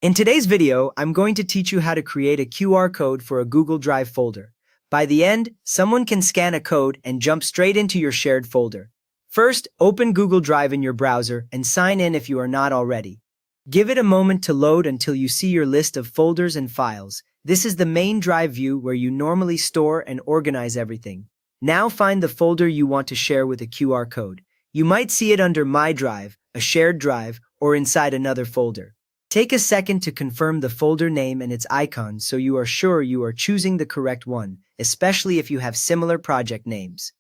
In today's video, I'm going to teach you how to create a QR code for a Google Drive folder. By the end, someone can scan a code and jump straight into your shared folder. First, open Google Drive in your browser and sign in if you are not already. Give it a moment to load until you see your list of folders and files. This is the main Drive view where you normally store and organize everything. Now find the folder you want to share with a QR code. You might see it under My Drive, a shared drive, or inside another folder. Take a second to confirm the folder name and its icon so you are sure you are choosing the correct one, especially if you have similar project names.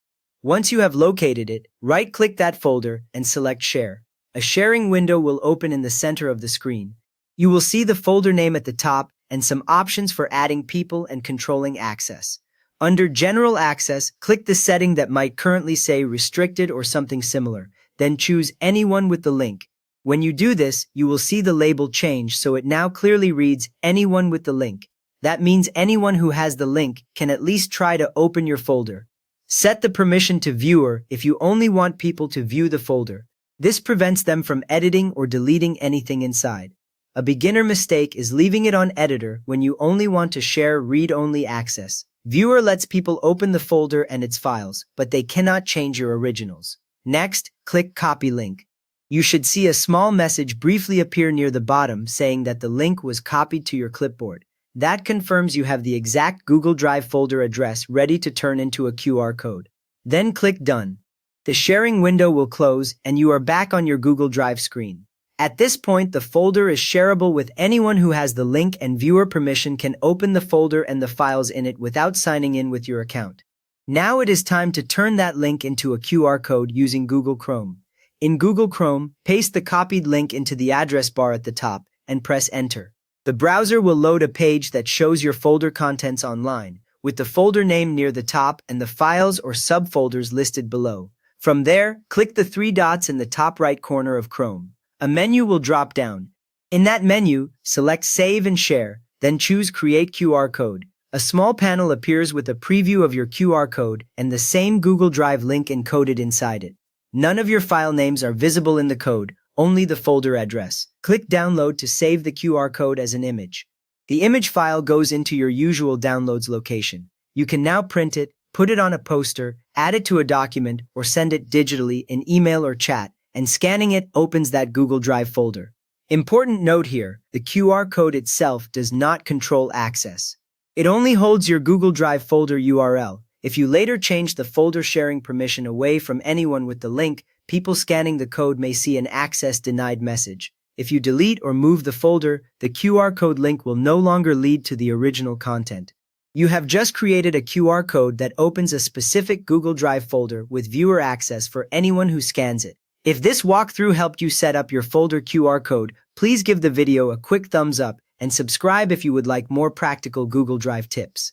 Once you have located it, right-click that folder and select Share. A sharing window will open in the center of the screen. You will see the folder name at the top and some options for adding people and controlling access. Under General Access, click the setting that might currently say Restricted or something similar, then choose Anyone with the link. When you do this, you will see the label change so it now clearly reads Anyone with the link. That means anyone who has the link can at least try to open your folder. Set the permission to Viewer if you only want people to view the folder. This prevents them from editing or deleting anything inside. A beginner mistake is leaving it on Editor when you only want to share read-only access. Viewer lets people open the folder and its files, but they cannot change your originals. Next, click Copy Link. You should see a small message briefly appear near the bottom saying that the link was copied to your clipboard. That confirms you have the exact Google Drive folder address ready to turn into a QR code. Then click Done. The sharing window will close and you are back on your Google Drive screen. At this point, the folder is shareable with anyone who has the link, and viewer permission can open the folder and the files in it without signing in with your account. Now it is time to turn that link into a QR code using Google Chrome. In Google Chrome, paste the copied link into the address bar at the top and press Enter. The browser will load a page that shows your folder contents online, with the folder name near the top and the files or subfolders listed below. From there, click the three dots in the top right corner of Chrome. A menu will drop down. In that menu, select Save and Share, then choose Create QR Code. A small panel appears with a preview of your QR code and the same Google Drive link encoded inside it. None of your file names are visible in the code, only the folder address. Click Download to save the QR code as an image. The image file goes into your usual downloads location. You can now print it, put it on a poster, add it to a document, or send it digitally in email or chat, and scanning it opens that Google Drive folder. Important note here, the QR code itself does not control access. It only holds your Google Drive folder URL. If you later change the folder sharing permission away from anyone with the link, people scanning the code may see an access denied message. If you delete or move the folder, the QR code link will no longer lead to the original content. You have just created a QR code that opens a specific Google Drive folder with viewer access for anyone who scans it. If this walkthrough helped you set up your folder QR code, please give the video a quick thumbs up and subscribe if you would like more practical Google Drive tips.